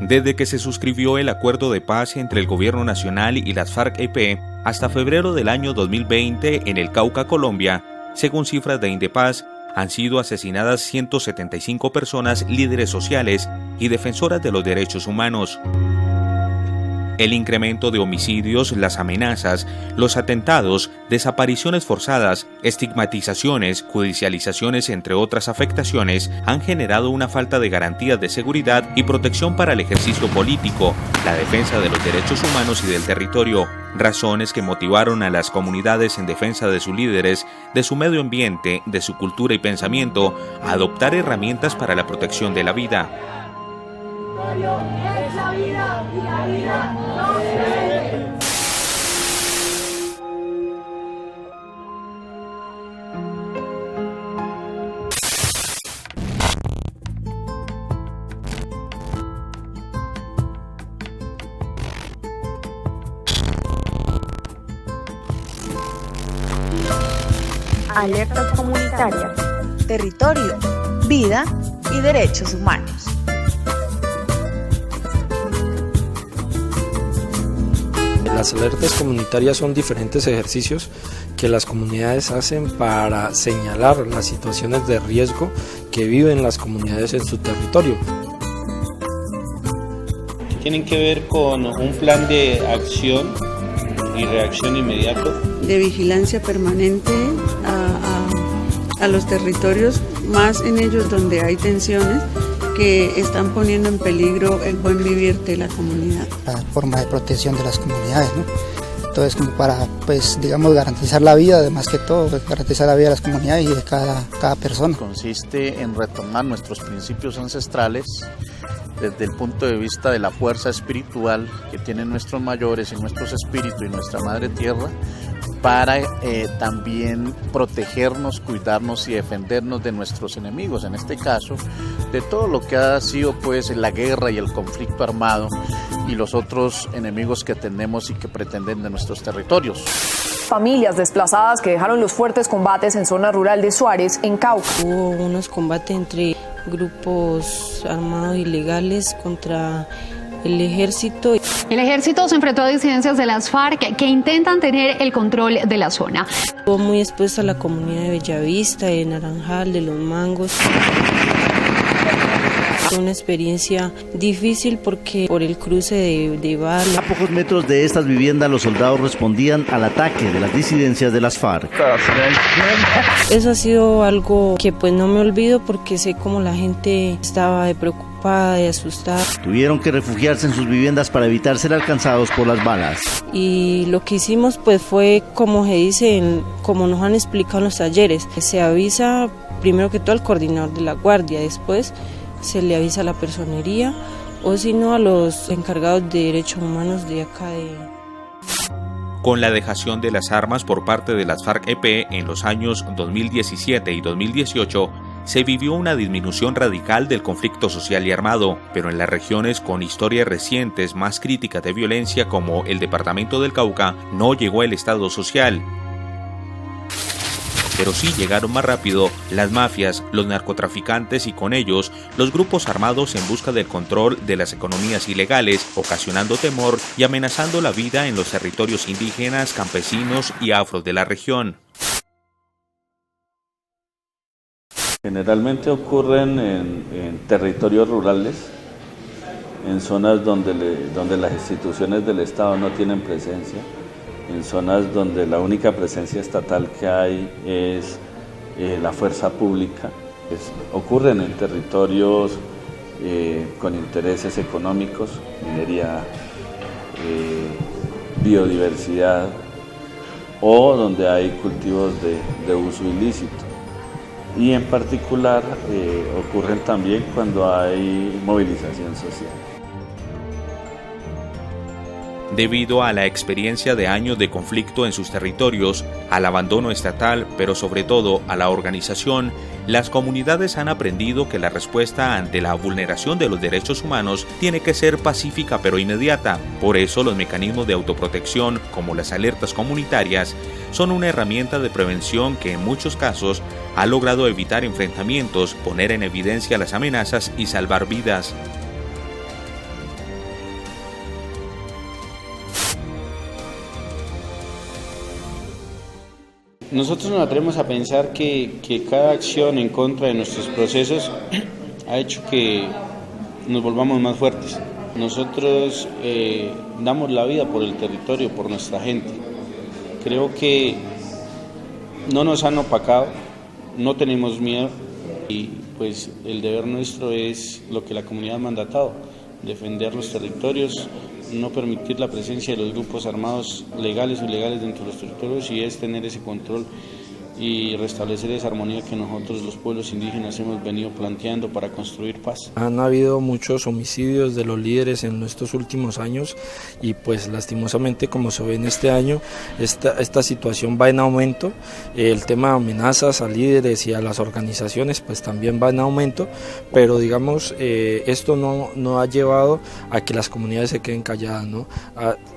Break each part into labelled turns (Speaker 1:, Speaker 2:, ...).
Speaker 1: Desde que se suscribió el acuerdo de paz entre el gobierno nacional y las FARC-EP, hasta febrero del año 2020 en el Cauca, Colombia, según cifras de Indepaz, han sido asesinadas 175 personas, líderes sociales y defensoras de los derechos humanos. El incremento de homicidios, las amenazas, los atentados, desapariciones forzadas, estigmatizaciones, judicializaciones, entre otras afectaciones, han generado una falta de garantías de seguridad y protección para el ejercicio político, la defensa de los derechos humanos y del territorio, razones que motivaron a las comunidades en defensa de sus líderes, de su medio ambiente, de su cultura y pensamiento, a adoptar herramientas para la protección de la vida.
Speaker 2: Es la vida y la vida no se
Speaker 3: Alertas comunitarias, territorio, vida y derechos humanos.
Speaker 4: Las alertas comunitarias son diferentes ejercicios que las comunidades hacen para señalar las situaciones de riesgo que viven las comunidades en su territorio.
Speaker 5: Tienen que ver con un plan de acción y reacción inmediato.
Speaker 6: De vigilancia permanente a los territorios, más en ellos donde hay tensiones que están poniendo en peligro el buen vivir de la comunidad.
Speaker 7: La forma de protección de las comunidades, ¿no? Entonces, como para, pues, digamos, garantizar la vida, además que todo, garantizar la vida de las comunidades y de cada persona.
Speaker 8: Consiste en retomar nuestros principios ancestrales desde el punto de vista de la fuerza espiritual que tienen nuestros mayores y nuestros espíritus y nuestra madre tierra, para también protegernos, cuidarnos y defendernos de nuestros enemigos, en este caso, de todo lo que ha sido pues la guerra y el conflicto armado y los otros enemigos que tenemos y que pretenden de nuestros territorios.
Speaker 9: Familias desplazadas que dejaron los fuertes combates en zona rural de Suárez, en Cauca.
Speaker 10: Hubo unos combates entre grupos armados ilegales contra el ejército.
Speaker 11: El ejército se enfrentó a disidencias de las FARC que intentan tener el control de la zona.
Speaker 10: Estuvo muy expuesta a la comunidad de Bellavista, de Naranjal, de Los Mangos. Fue una experiencia difícil porque por el cruce de balas.
Speaker 12: A pocos metros de estas viviendas los soldados respondían al ataque de las disidencias de las FARC.
Speaker 10: Eso ha sido algo que pues no me olvido porque sé cómo la gente estaba preocupada y asustada.
Speaker 12: Tuvieron que refugiarse en sus viviendas para evitar ser alcanzados por las balas.
Speaker 10: Y lo que hicimos pues fue, como se dice, como nos han explicado en los talleres, se avisa primero que todo al coordinador de la guardia, después se le avisa a la personería o si no a los encargados de derechos humanos de acá de...
Speaker 1: Con la dejación de las armas por parte de las FARC-EP en los años 2017 y 2018, se vivió una disminución radical del conflicto social y armado, pero en las regiones con historias recientes más críticas de violencia como el departamento del Cauca, no llegó el estado social. Pero sí llegaron más rápido las mafias, los narcotraficantes y con ellos los grupos armados en busca del control de las economías ilegales, ocasionando temor y amenazando la vida en los territorios indígenas, campesinos y afros de la región.
Speaker 5: Generalmente ocurren en territorios rurales, en zonas donde las instituciones del Estado no tienen presencia, en zonas donde la única presencia estatal que hay es la fuerza pública. Ocurren en territorios con intereses económicos, minería, biodiversidad, o donde hay cultivos de uso ilícito. Y en particular ocurren también cuando hay movilización social.
Speaker 1: Debido a la experiencia de años de conflicto en sus territorios, al abandono estatal, pero sobre todo a la organización, las comunidades han aprendido que la respuesta ante la vulneración de los derechos humanos tiene que ser pacífica pero inmediata. Por eso los mecanismos de autoprotección, como las alertas comunitarias, son una herramienta de prevención que en muchos casos ha logrado evitar enfrentamientos, poner en evidencia las amenazas y salvar vidas.
Speaker 13: Nosotros nos atrevemos a pensar que cada acción en contra de nuestros procesos ha hecho que nos volvamos más fuertes. Nosotros damos la vida por el territorio, por nuestra gente. Creo que no nos han opacado, no tenemos miedo y pues el deber nuestro es lo que la comunidad ha mandatado, defender los territorios, no permitir la presencia de los grupos armados legales o ilegales dentro de los territorios y es tener ese control y restablecer esa armonía que nosotros los pueblos indígenas hemos venido planteando para construir paz.
Speaker 4: Han habido muchos homicidios de los líderes en estos últimos años y pues lastimosamente como se ve en este año esta situación va en aumento, el tema de amenazas a líderes y a las organizaciones pues también va en aumento, pero digamos esto no ha llevado a que las comunidades se queden calladas, ¿no?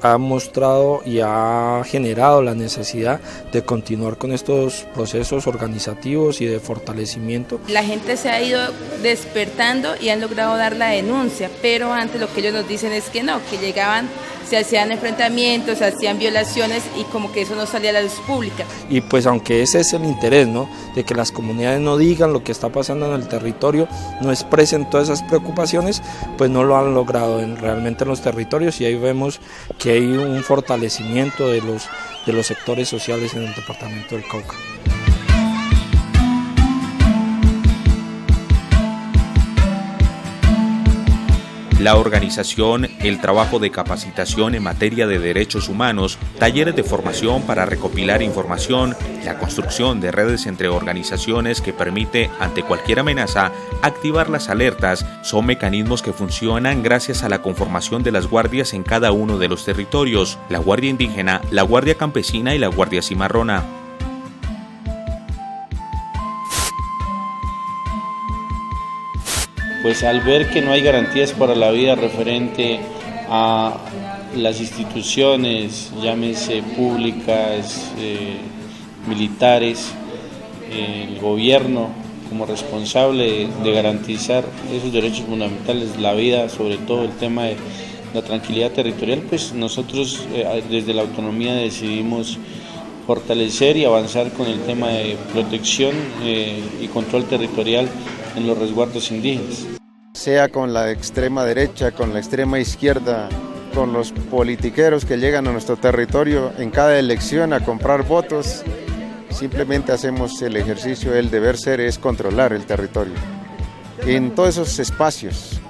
Speaker 4: Ha mostrado y ha generado la necesidad de continuar con estos procesos organizativos y de fortalecimiento.
Speaker 14: La gente se ha ido despertando y han logrado dar la denuncia, pero antes lo que ellos nos dicen es que no, que llegaban, se hacían enfrentamientos, se hacían violaciones y como que eso no salía a la luz pública.
Speaker 4: Y pues aunque ese es el interés, ¿no?, de que las comunidades no digan lo que está pasando en el territorio, no expresen todas esas preocupaciones, pues no lo han logrado realmente en los territorios y ahí vemos que hay un fortalecimiento de los sectores sociales en el departamento del Cauca.
Speaker 1: La organización, el trabajo de capacitación en materia de derechos humanos, talleres de formación para recopilar información, la construcción de redes entre organizaciones que permite, ante cualquier amenaza, activar las alertas, son mecanismos que funcionan gracias a la conformación de las guardias en cada uno de los territorios, la Guardia Indígena, la Guardia Campesina y la Guardia Cimarrona.
Speaker 13: Pues al ver que no hay garantías para la vida referente a las instituciones, llámese públicas, militares, el gobierno como responsable de garantizar esos derechos fundamentales, la vida, sobre todo el tema de la tranquilidad territorial, pues nosotros desde la autonomía decidimos fortalecer y avanzar con el tema de protección y control territorial en los resguardos indígenas.
Speaker 15: Sea con la extrema derecha, con la extrema izquierda, con los politiqueros que llegan a nuestro territorio en cada elección a comprar votos, simplemente hacemos el ejercicio, el deber ser es controlar el territorio. En todos esos espacios,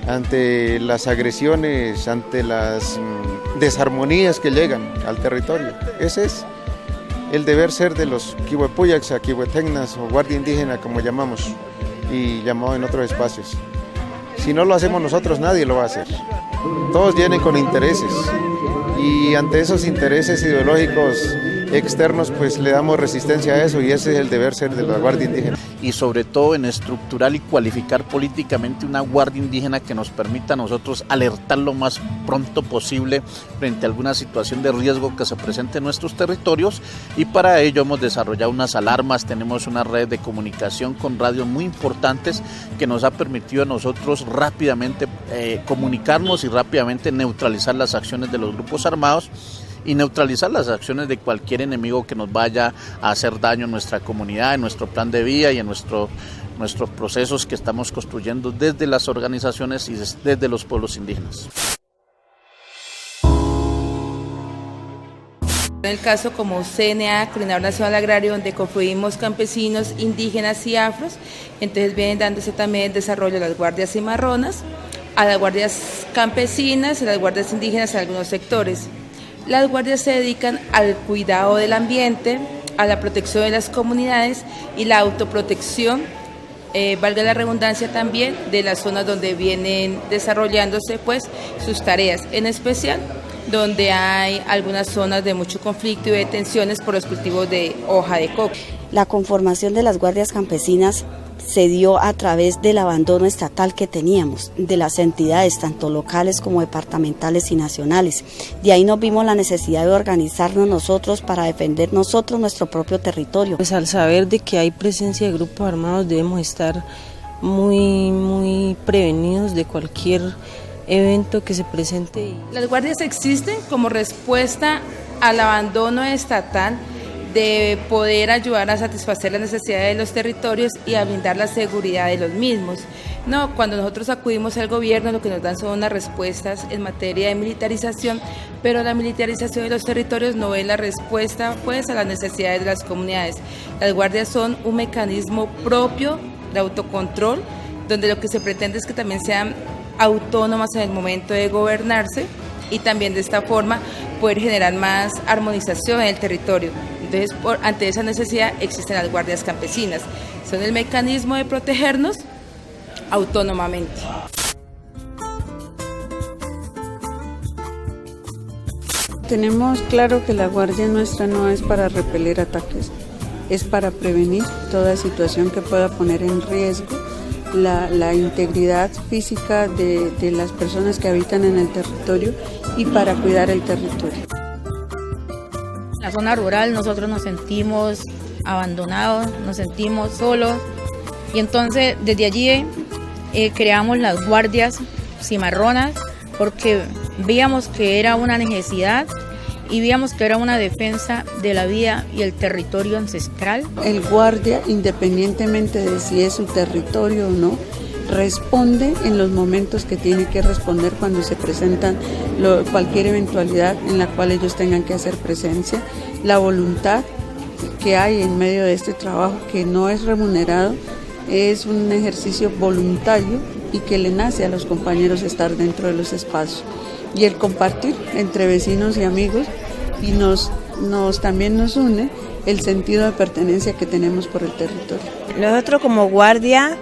Speaker 15: ante las agresiones, ante las desarmonías que llegan al territorio, ese es el deber ser de los Quihuepuyacs, Quihuetecnas o Guardia Indígena como llamamos y llamado en otros espacios. Si no lo hacemos nosotros, nadie lo va a hacer. Todos vienen con intereses y ante esos intereses ideológicos externos pues le damos resistencia a eso y ese es el deber ser de la Guardia Indígena.
Speaker 8: Y sobre todo en estructurar y cualificar políticamente una Guardia Indígena que nos permita a nosotros alertar lo más pronto posible frente a alguna situación de riesgo que se presente en nuestros territorios y para ello hemos desarrollado unas alarmas, tenemos una red de comunicación con radios muy importantes que nos ha permitido a nosotros rápidamente comunicarnos y rápidamente neutralizar las acciones de los grupos armados y neutralizar las acciones de cualquier enemigo que nos vaya a hacer daño en nuestra comunidad, en nuestro plan de vida y en nuestros procesos que estamos construyendo desde las organizaciones y desde los pueblos indígenas.
Speaker 14: En el caso como CNA, Coordinador Nacional Agrario, donde confluimos campesinos, indígenas y afros, entonces vienen dándose también el desarrollo de las guardias cimarronas, a las guardias campesinas y las guardias indígenas en algunos sectores. Las guardias se dedican al cuidado del ambiente, a la protección de las comunidades y la autoprotección, valga la redundancia también, de las zonas donde vienen desarrollándose pues sus tareas, en especial donde hay algunas zonas de mucho conflicto y de tensiones por los cultivos de hoja de coco.
Speaker 16: La conformación de las guardias campesinas se dio a través del abandono estatal que teníamos, de las entidades tanto locales como departamentales y nacionales. De ahí nos vimos la necesidad de organizarnos nosotros para defender nosotros nuestro propio territorio.
Speaker 10: Pues al saber de que hay presencia de grupos armados debemos estar muy prevenidos de cualquier evento que se presente.
Speaker 14: Las guardias existen como respuesta al abandono estatal de poder ayudar a satisfacer las necesidades de los territorios y a brindar la seguridad de los mismos. No, cuando nosotros acudimos al gobierno, lo que nos dan son unas respuestas en materia de militarización, pero la militarización de los territorios no es la respuesta pues a las necesidades de las comunidades. Las guardias son un mecanismo propio de autocontrol, donde lo que se pretende es que también sean autónomas en el momento de gobernarse y también de esta forma poder generar más armonización en el territorio. Entonces, ante esa necesidad existen las guardias campesinas. Son el mecanismo de protegernos autónomamente.
Speaker 6: Tenemos claro que la guardia nuestra no es para repeler ataques, es para prevenir toda situación que pueda poner en riesgo la integridad física de las personas que habitan en el territorio y para cuidar el territorio.
Speaker 17: En la zona rural nosotros nos sentimos abandonados, nos sentimos solos y entonces desde allí creamos las guardias cimarronas porque veíamos que era una necesidad y veíamos que era una defensa de la vida y el territorio ancestral.
Speaker 6: El guardia, independientemente de si es su territorio o no, responde en los momentos que tiene que responder cuando se presentan cualquier eventualidad en la cual ellos tengan que hacer presencia. La voluntad que hay en medio de este trabajo, que no es remunerado, es un ejercicio voluntario y que le nace a los compañeros estar dentro de los espacios. Y el compartir entre vecinos y amigos y también nos une el sentido de pertenencia que tenemos por el territorio.
Speaker 18: Nosotros como guardia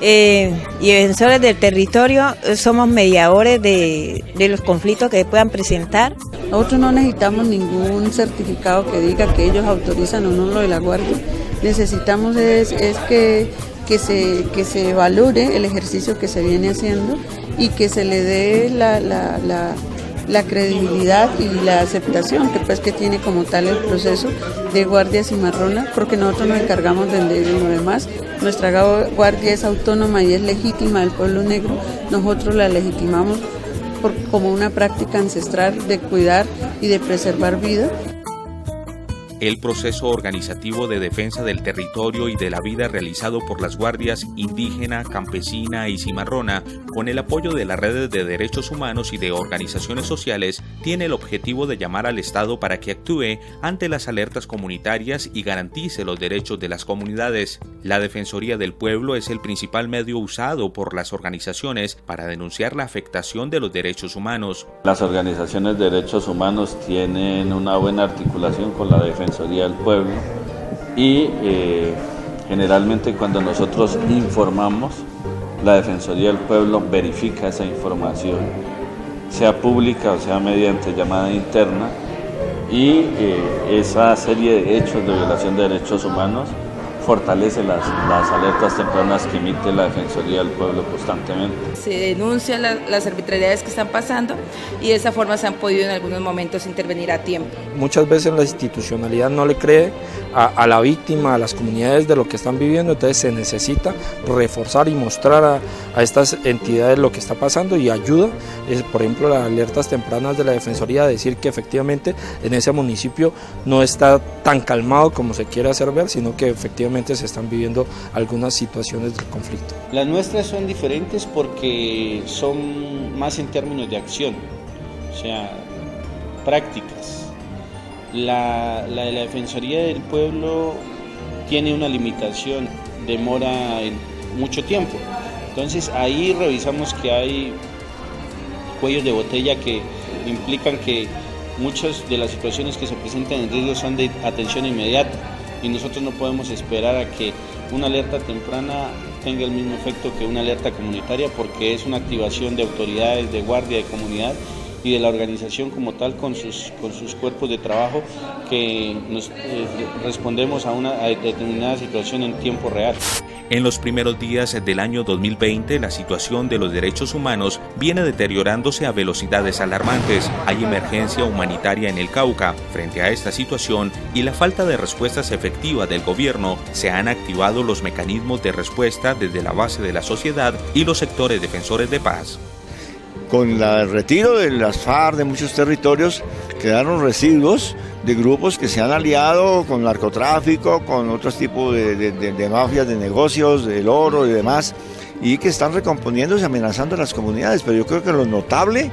Speaker 18: y defensores del territorio somos mediadores de los conflictos que se puedan presentar.
Speaker 6: Nosotros no necesitamos ningún certificado que diga que ellos autorizan o no lo de la guardia. Necesitamos es que se valore el ejercicio que se viene haciendo y que se le dé la credibilidad y la aceptación que tiene como tal el proceso de guardia cimarrona, porque nosotros nos encargamos de lo demás. Nuestra guardia es autónoma y es legítima del pueblo negro. Nosotros la legitimamos como una práctica ancestral de cuidar y de preservar vida.
Speaker 1: El proceso organizativo de defensa del territorio y de la vida realizado por las guardias indígena, campesina y cimarrona, con el apoyo de las redes de derechos humanos y de organizaciones sociales, tiene el objetivo de llamar al Estado para que actúe ante las alertas comunitarias y garantice los derechos de las comunidades. La Defensoría del Pueblo es el principal medio usado por las organizaciones para denunciar la afectación de los derechos humanos.
Speaker 5: Las organizaciones de derechos humanos tienen una buena articulación con la Defensoría del Pueblo y generalmente cuando nosotros informamos, la Defensoría del Pueblo verifica esa información, sea pública o sea mediante llamada interna, y esa serie de hechos de violación de derechos humanos fortalece las alertas tempranas que emite la Defensoría del Pueblo constantemente.
Speaker 14: Se denuncian las arbitrariedades que están pasando y de esa forma se han podido en algunos momentos intervenir a tiempo.
Speaker 4: Muchas veces la institucionalidad no le cree a la víctima, a las comunidades de lo que están viviendo, entonces se necesita reforzar y mostrar a estas entidades lo que está pasando y ayuda, por ejemplo, las alertas tempranas de la Defensoría a decir que efectivamente en ese municipio no está tan calmado como se quiere hacer ver, sino que efectivamente se están viviendo algunas situaciones de conflicto.
Speaker 13: Las nuestras son diferentes porque son más en términos de acción, o sea, prácticas. La de la Defensoría del Pueblo tiene una limitación, demora mucho tiempo. Entonces ahí revisamos que hay cuellos de botella que implican que muchas de las situaciones que se presentan en riesgo son de atención inmediata y nosotros no podemos esperar a que una alerta temprana tenga el mismo efecto que una alerta comunitaria, porque es una activación de autoridades, de guardia, de comunidad y de la organización como tal con sus cuerpos de trabajo que nos respondemos a determinada situación en tiempo real.
Speaker 1: En los primeros días del año 2020, la situación de los derechos humanos viene deteriorándose a velocidades alarmantes. Hay emergencia humanitaria en el Cauca. Frente a esta situación y la falta de respuestas efectivas del gobierno, se han activado los mecanismos de respuesta desde la base de la sociedad y los sectores defensores de paz.
Speaker 12: Con el retiro de las FARC de muchos territorios, quedaron residuos
Speaker 19: de grupos que se han aliado con narcotráfico, con otros tipos de mafias, de negocios, del oro y demás, y que están recomponiéndose, amenazando a las comunidades. Pero yo creo que lo notable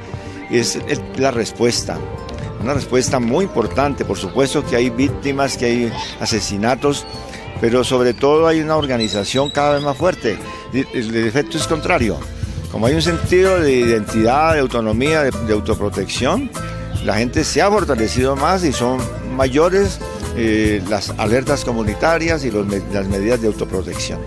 Speaker 19: es la respuesta, una respuesta muy importante. Por supuesto que hay víctimas, que hay asesinatos, pero sobre todo hay una organización cada vez más fuerte. El efecto es contrario. Como hay un sentido de identidad, de autonomía, de autoprotección, la gente se ha fortalecido más y son mayores las alertas comunitarias y las medidas de autoprotección.